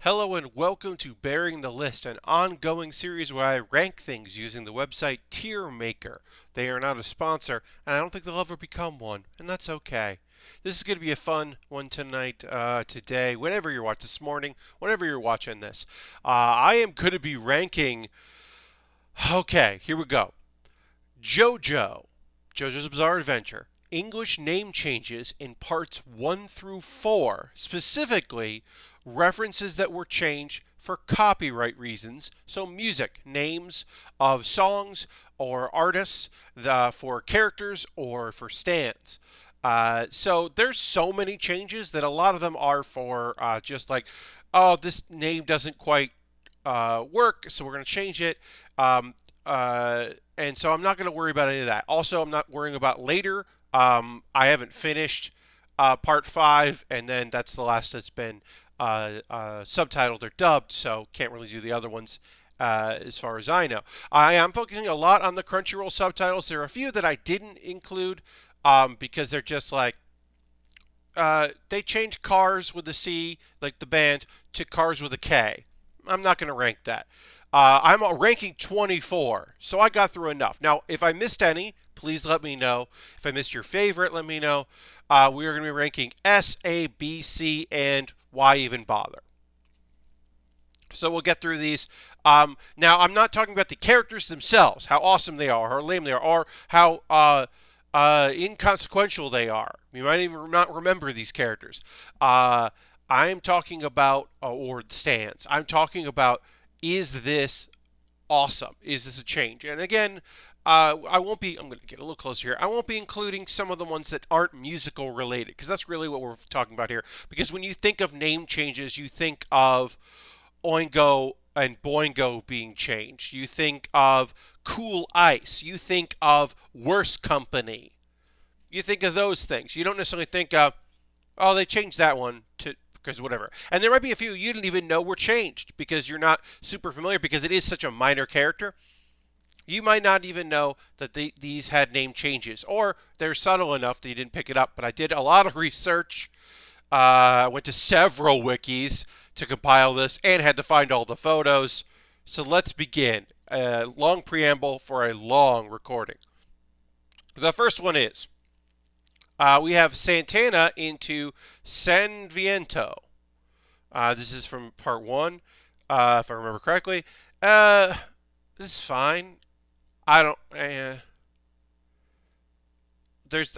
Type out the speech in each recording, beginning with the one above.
Hello and welcome to Baering the List, an ongoing series where I rank things using the website Tier Maker. They are not a sponsor, and I don't think they'll ever become one, and that's okay. This is going to be a fun one tonight, today, whenever you're watching this morning, whenever you're watching this. I am going to be ranking. Okay, here we go. JoJo, JoJo's Bizarre Adventure. English name changes in parts 1 through 4, specifically references that were changed for copyright reasons. So, music, names of songs or artists, for characters or for stands. So, there's so many changes that a lot of them are for just like, oh, this name doesn't quite work, so we're going to change it. Um, and so I'm not going to worry about any of that. Also, I'm not worrying about later. I haven't finished part 5, and then that's the last that's been subtitled or dubbed, so can't really do the other ones as far as I know. I am focusing a lot on the Crunchyroll subtitles. There are a few that I didn't include because they're just like, they changed Cars with a C, like the band, to Cars with a K. I'm not going to rank that. I'm ranking 24, so I got through enough. Now, if I missed any, please let me know. If I missed your favorite, let me know. We are going to be ranking S, A, B, C, and why even bother. So we'll get through these. Now, I'm not talking about the characters themselves, how awesome they are, how lame they are, or how inconsequential they are. You might even not remember these characters. I'm talking about, or stands. I'm talking about, is this awesome? Is this a change? And again, I won't be, I'm going to get a little closer here. I won't be including some of the ones that aren't musical related, because that's really what we're talking about here. Because when you think of name changes, you think of Oingo and Boingo being changed. You think of Cool Ice. You think of Worse Company. You think of those things. You don't necessarily think of, oh, they changed that one to because whatever. And there might be a few you didn't even know were changed because you're not super familiar because it is such a minor character. You might not even know that these had name changes, or they're subtle enough that you didn't pick it up. But I did a lot of research. I went to several wikis to compile this and had to find all the photos. So let's begin. A long preamble for a long recording. The first one is we have Santana into San Viento. This is from part 1, if I remember correctly. This is fine. I don't. There's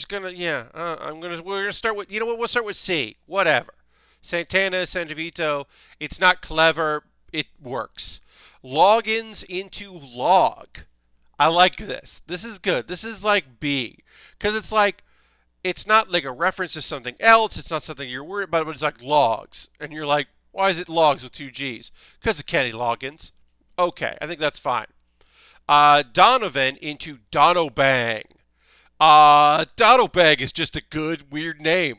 gonna we're gonna start with, you know what, we'll start with C. Whatever. Santana, San Vito. It's not clever. It works. Logins into log. I like this. This is good. This is like B, because it's like, it's not like a reference to something else. It's not something you're worried about, but it's like logs. And you're like, why is it logs with 2 G's? Because of Kenny Loggins. Okay, I think that's fine. Donovan into Donobang. Donobang is just a good, weird name.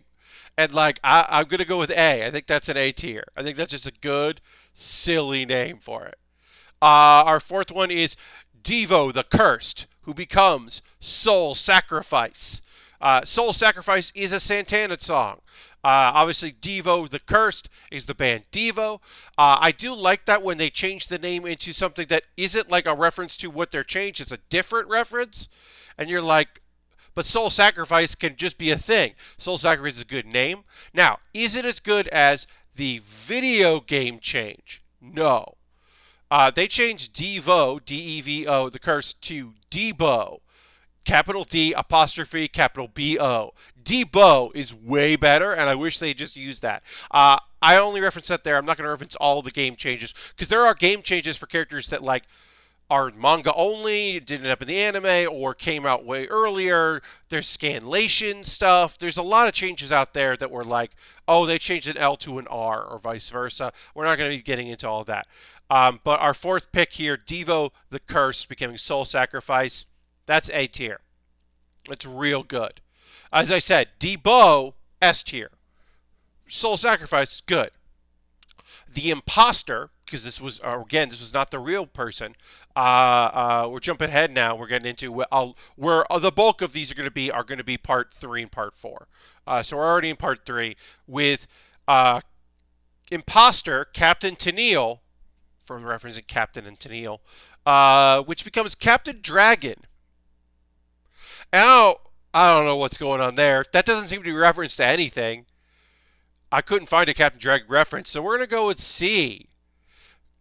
And like, I'm going to go with A. I think that's an A tier. I think that's just a good, silly name for it. Our fourth one is Devo the Cursed, who becomes Soul Sacrifice. Soul Sacrifice is a Santana song. Obviously, Devo the Cursed is the band Devo. I do like that when they change the name into something that isn't like a reference to what they're changed. It's a different reference. And you're like, but Soul Sacrifice can just be a thing. Soul Sacrifice is a good name. Now, is it as good as the video game change? No. They changed Devo, D-E-V-O, the curse, to Debo. Capital D, apostrophe, capital B-O. Debo is way better, and I wish they just used that. I only reference that there. I'm not going to reference all the game changes, because there are game changes for characters that, like, are manga only, didn't end up in the anime, or came out way earlier. There's scanlation stuff. There's a lot of changes out there that were like, oh, they changed an L to an R, or vice versa. We're not going to be getting into all of that. But our fourth pick here, Devo the Curse, becoming Soul Sacrifice. That's A tier. It's real good. As I said, Debo, S tier. Soul Sacrifice, good. The Imposter, because this was, again, this was not the real person. We're jumping ahead now. We're getting into where the bulk of these are going to be part 3 and part 4. So we're already in part 3 with imposter, Captain Tennille, from referencing Captain and Tennille, which becomes Captain Dragon. And I don't know what's going on there. That doesn't seem to be referenced to anything. I couldn't find a Captain Dragon reference, so we're going to go with C.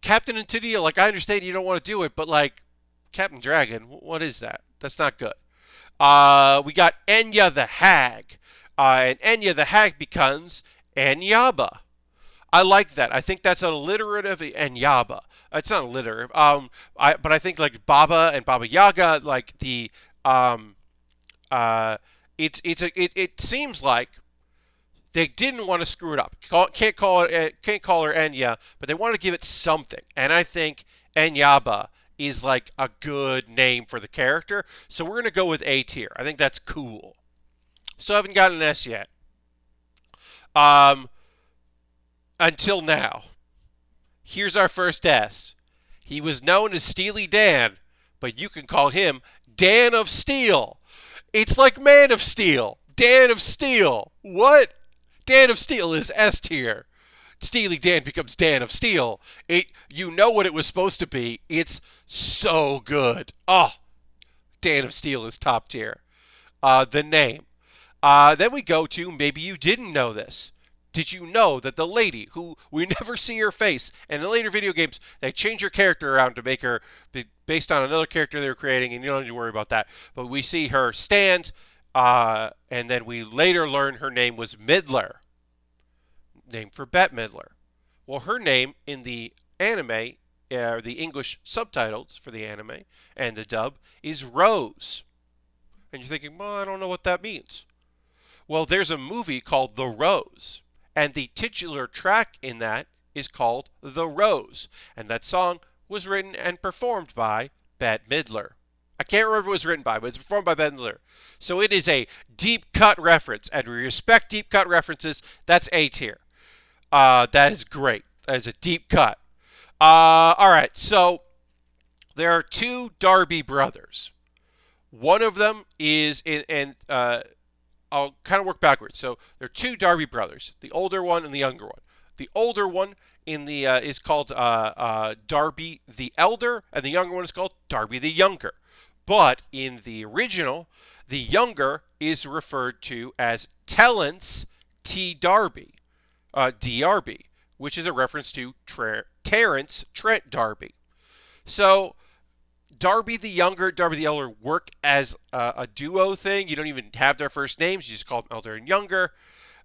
Captain and Tennille, like, I understand you don't want to do it, but, like, Captain Dragon, what is that? That's not good. We got Enya the Hag. And Enya the Hag becomes Anyaba. I like that. I think that's an alliterative Anyaba. It's not alliterative. But I think like Baba and Baba Yaga, like the it seems like they didn't want to screw it up. Can't call her Enya, but they wanted to give it something. And I think Enyaba is like a good name for the character. So we're gonna go with A tier. I think that's cool. Still haven't gotten an S yet. Until now. Here's our first S. He was known as Steely Dan, but you can call him Dan of Steel. It's like Man of Steel. Dan of Steel. What? Dan of Steel is S tier. Steely Dan becomes Dan of Steel. You know what it was supposed to be. It's so good. Oh, Dan of Steel is top tier. The name. Then we go to maybe you didn't know this. Did you know that the lady who we never see her face, and in the later video games, they change her character around to make her based on another character they were creating, and you don't need to worry about that. But we see her stand, and then we later learn her name was Midler, named for Bette Midler. Well, her name in the anime, the English subtitles for the anime and the dub, is Rose. And you're thinking, well, I don't know what that means. Well, there's a movie called The Rose, and the titular track in that is called The Rose, and that song was written and performed by Bette Midler. I can't remember who it was written by, but it's performed by Bette Midler. So it is a deep cut reference, and we respect deep cut references. That's A tier. That is great. That is a deep cut. All right, so there are two Darby brothers. One of them is I'll kind of work backwards. So there are two Darby brothers, the older one and the younger one. The older one in the is called Darby the Elder, and the younger one is called Darby the Younger. But in the original, the younger is referred to as Terence T. Darby, D-R-B, which is a reference to Terence Trent D'Arby. So Darby the Younger, Darby the Elder work as a duo thing. You don't even have their first names. You just call them Elder and Younger.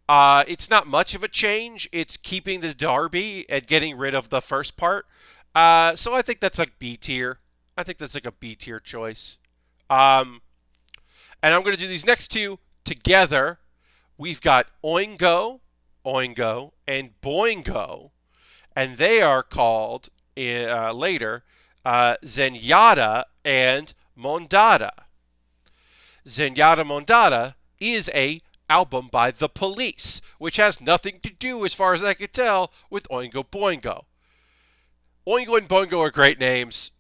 It's not much of a change. It's keeping the Darby and getting rid of the first part. So I think that's like B tier. I think that's like a B tier choice. And I'm going to do these next two together. We've got Oingo, and Boingo. And they are called later Zenyatta and Mondada. Zenyatta Mondada is a album by The Police, which has nothing to do, as far as I can tell, with Oingo Boingo. Oingo and Boingo are great names.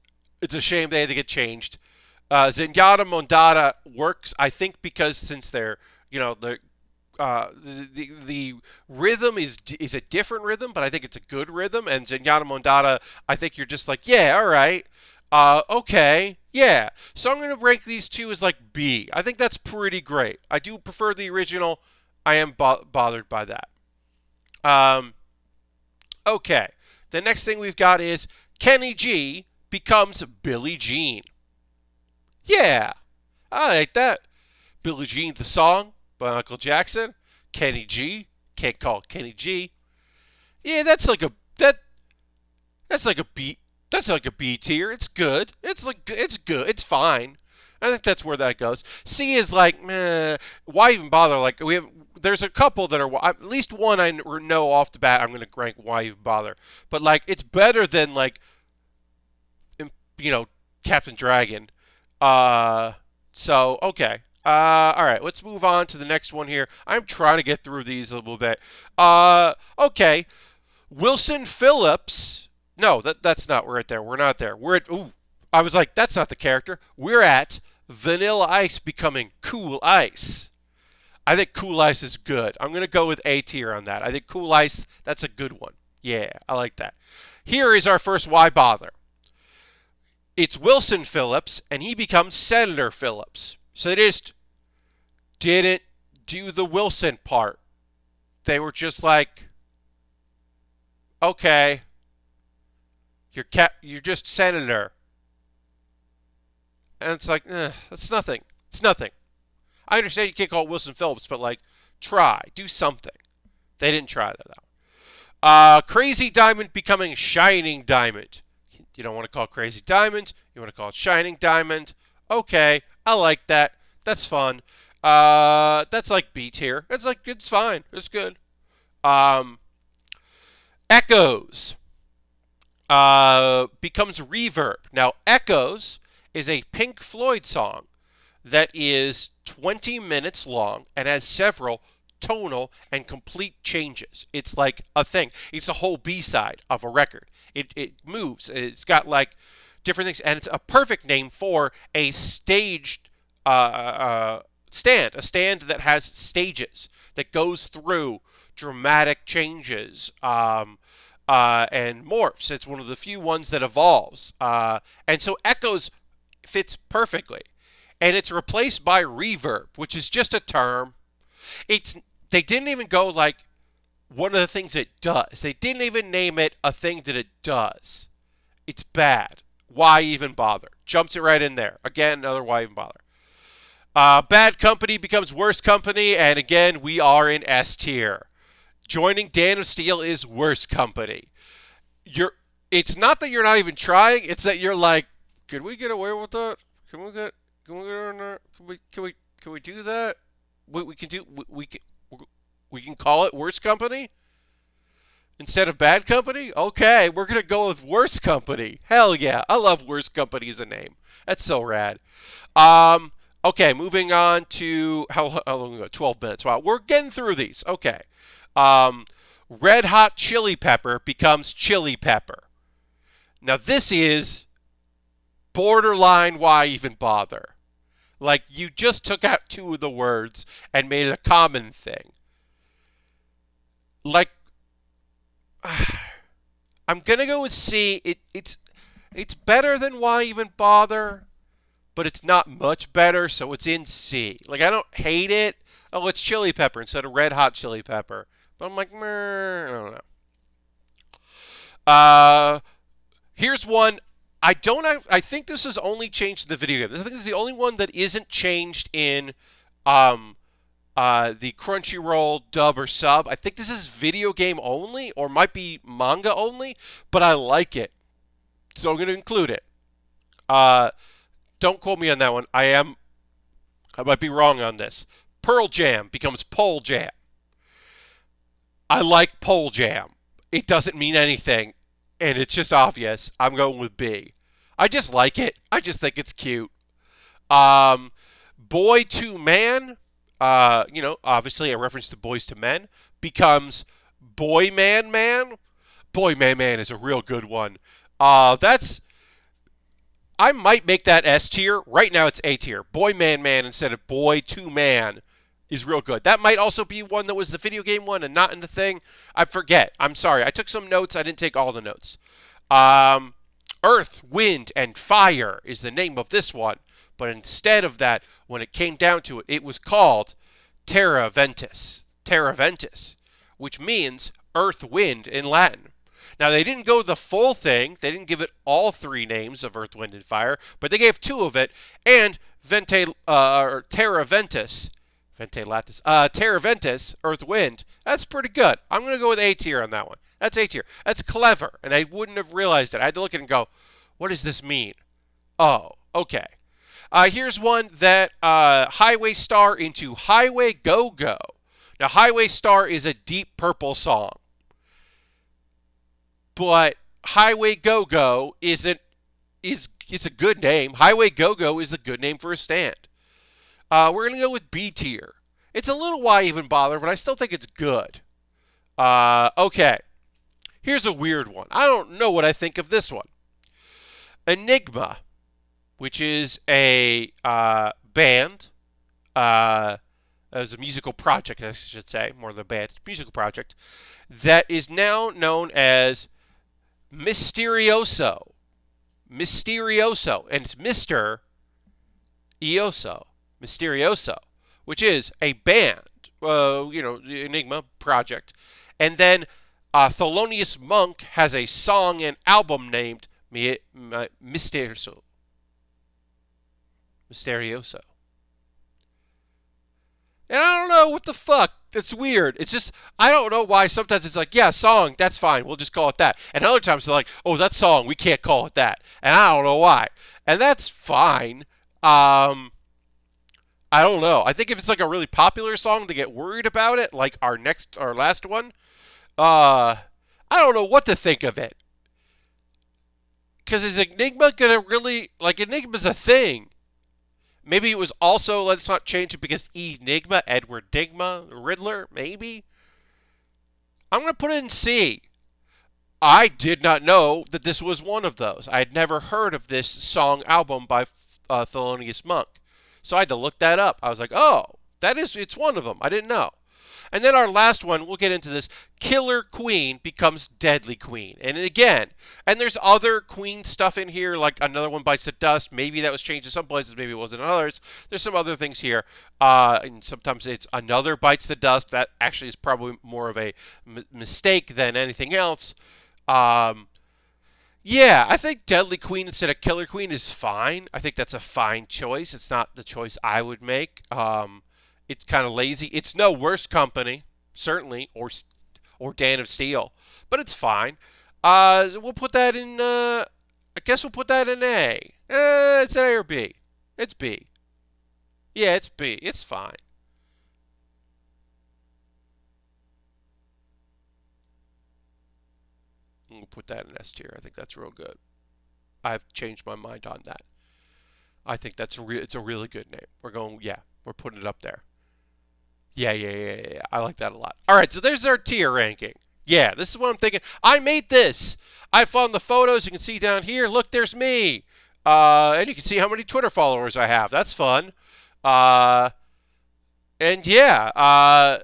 It's a shame they had to get changed. Zenyatta Mondada works, I think, because since they're, the rhythm is a different rhythm, but I think it's a good rhythm. And Zenyatta Mondada, I think you're just like, yeah, all right, okay, yeah. So I'm going to rank these two as like B. I think that's pretty great. I do prefer the original. I am bothered by that. Okay. The next thing we've got is Kenny G becomes Billie Jean. Yeah, I like that. Billie Jean, the song by Michael Jackson. Kenny G, can't call it Kenny G. Yeah, that's like a B. That's like a B tier. It's good. It's good. It's fine. I think that's where that goes. C is like, meh. Why even bother? Like there's a couple that are at least one I know off the bat. I'm gonna rank why even bother. But like it's better than like, Captain Dragon. So okay. All right, let's move on to the next one here. I'm trying to get through these a little bit. Okay. Wilson Phillips. No, that's not. We're at there. We're not there. We're at. Ooh, I was like, that's not the character. We're at Vanilla Ice becoming Cool Ice. I think Cool Ice is good. I'm gonna go with A tier on that. I think Cool Ice. That's a good one. Yeah, I like that. Here is our first why bother. It's Wilson Phillips, and he becomes Senator Phillips. So they just didn't do the Wilson part. They were just like, okay, you're just Senator. And it's like, that's nothing. It's nothing. I understand you can't call it Wilson Phillips, but like, try. Do something. They didn't try that out. Crazy Diamond becoming Shining Diamond. You don't want to call it Crazy Diamond. You want to call it Shining Diamond. Okay, I like that. That's fun. That's like B tier. It's fine. It's good. Echoes becomes Reverb. Now, Echoes is a Pink Floyd song that is 20 minutes long and has several tonal and complete changes. It's like a thing. It's a whole B-side of a record. It moves. It's got like different things, and it's a perfect name for a staged stand. A stand that has stages that goes through dramatic changes and morphs. It's one of the few ones that evolves. And so Echoes fits perfectly. And it's replaced by Reverb, which is just a term. They didn't even go like one of the things it does. They didn't even name it a thing that it does. It's bad. Why even bother? Jumps it right in there. Again, another why even bother. Bad Company becomes Worse Company, and again, we are in S tier. Joining Dan of Steel is Worse Company. It's not that you're not even trying. It's that you're like, could we get away with that? Can we do that? We can call it Worse Company instead of Bad Company. Okay, we're gonna go with Worse Company. Hell yeah, I love Worse Company as a name. That's so rad. Okay, moving on to how long ago? 12 minutes. Wow, we're getting through these. Okay. Red Hot Chili Pepper becomes Chili Pepper. Now this is borderline why even bother. Like, you just took out two of the words and made it a common thing. Like, I'm gonna go with C. It's better than why even bother, but it's not much better, so it's in C. Like, I don't hate it. Oh, it's Chili Pepper instead of Red Hot Chili Pepper. But I'm like, I don't know. Here's one. I think this is only changed in the video game. I think this is the only one that isn't changed in the Crunchyroll dub or sub. I think this is video game only, or might be manga only, but I like it, so I'm going to include it. Don't quote me on that one. I might be wrong on this. Pearl Jam becomes Pole Jam. I like Pole Jam. It doesn't mean anything, and it's just obvious. I'm going with B. I just like it. I just think it's cute. Boy to Man, obviously a reference to Boys to Men, becomes Boy Man Man. Boy Man Man is a real good one. I might make that S tier. Right now it's A tier. Boy Man Man instead of Boy to Man is real good. That might also be one that was the video game one and not in the thing. I forget. I'm sorry. I took some notes. I didn't take all the notes. Earth, Wind, and Fire is the name of this one. But instead of that, when it came down to it, it was called Terra Ventus. Terra Ventus, which means Earth, Wind in Latin. Now, they didn't go the full thing. They didn't give it all three names of Earth, Wind, and Fire, but they gave two of it. And Terra Ventus, Terra Ventus, Earth, Wind. That's pretty good. I'm going to go with A tier on that one. That's A tier. That's clever, and I wouldn't have realized it. I had to look at it and go, what does this mean? Oh, okay. Here's one that Highway Star into Highway Go Go. Now, Highway Star is a Deep Purple song, but Highway Go Go is a good name. Highway Go Go is a good name for a stand. We're going to go with B tier. It's a little why even bother, but I still think it's good. Okay. Here's a weird one. I don't know what I think of this one. Enigma, which is a band, a as a musical project, I should say, more than a band, it's a musical project, that is now known as Misterioso. Misterioso. And it's Mr. Ioso. Misterioso. Which is a band, Enigma project. And then Thelonious Monk has a song and album named Misterioso. Misterioso. And I don't know what the fuck. That's weird. It's just, I don't know why sometimes it's like, yeah, song, that's fine. We'll just call it that. And other times they're like, oh, that song, we can't call it that. And I don't know why. And that's fine. I don't know. I think if it's like a really popular song, they get worried about it, like our last one. I don't know what to think of it. Because is Enigma going to really, like, Enigma's a thing. Maybe it was also, let's not change it because Enigma, Edward Nigma, Riddler, maybe? I'm going to put it in C. I did not know that this was one of those. I had never heard of this song album by Thelonious Monk. So I had to look that up. I was like, oh, it's one of them. I didn't know. And then our last one, we'll get into this, Killer Queen becomes Deadly Queen. And again, and there's other Queen stuff in here, like another one bites the dust. Maybe that was changed in some places, maybe it wasn't in others. There's some other things here. And sometimes it's another bites the dust. That actually is probably more of a mistake than anything else. Yeah, I think Deadly Queen instead of Killer Queen is fine. I think that's a fine choice. It's not the choice I would make. It's kind of lazy. It's no Worse Company, certainly, or Dan of Steel, but it's fine. We'll put that in. I guess we'll put that in A. It's A or B. It's B. Yeah, it's B. It's fine. We'll put that in S tier. I think that's real good. I've changed my mind on that. I think it's a really good name. We're putting it up there. Yeah. I like that a lot. All right, so there's our tier ranking. Yeah, this is what I'm thinking. I made this. I found the photos. You can see down here. Look, there's me. And you can see how many Twitter followers I have. That's fun. And yeah,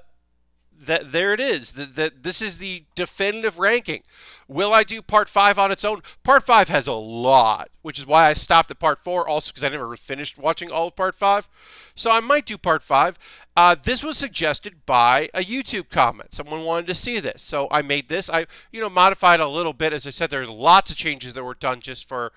there it is. This is the definitive ranking. Will I do part 5 on its own? Part 5 has a lot, which is why I stopped at part 4, also because I never finished watching all of part 5. So I might do part 5. This was suggested by a YouTube comment. Someone wanted to see this. So I made this. I modified a little bit. As I said, there's lots of changes that were done just for,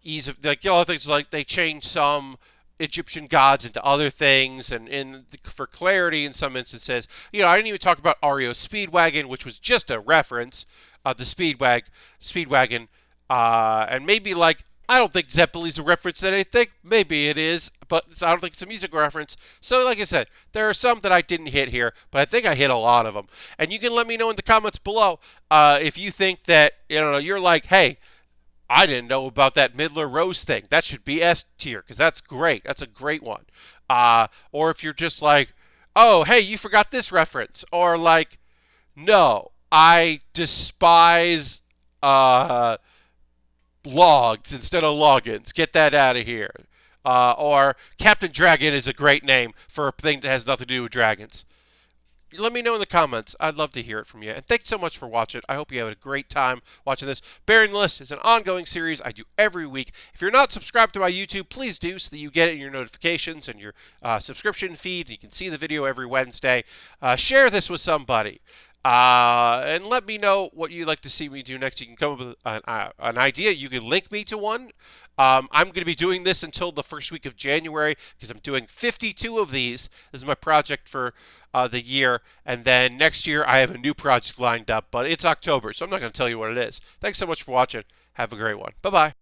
ease of, like, things like they changed some Egyptian gods into other things, and for clarity in some instances. I didn't even talk about REO Speedwagon, which was just a reference, the Speedwagon, and maybe I don't think Zeppeli's a reference to anything. Maybe it is, but I don't think it's a music reference. So like I said, there are some that I didn't hit here, but I think I hit a lot of them. And you can let me know in the comments below if you think that, you're like, hey, I didn't know about that Midler Rose thing. That should be S tier because that's great. That's a great one. Or if you're just like, oh, hey, you forgot this reference. Or like, no, I despise logs instead of logins. Get that out of here. Or Captain Dragon is a great name for a thing that has nothing to do with dragons. Let me know in the comments. I'd love to hear it from you. And thanks so much for watching. I hope you have a great time watching this. Baering the List is an ongoing series I do every week. If you're not subscribed to my YouTube, please do so that you get it in your notifications and your subscription feed. You can see the video every Wednesday. Share this with somebody. And let me know what you'd like to see me do next. You can come up with an idea. You can link me to one. I'm going to be doing this until the first week of January because I'm doing 52 of these. This is my project for the year. And then next year I have a new project lined up, but it's October, so I'm not going to tell you what it is. Thanks so much for watching. Have a great one. Bye-bye.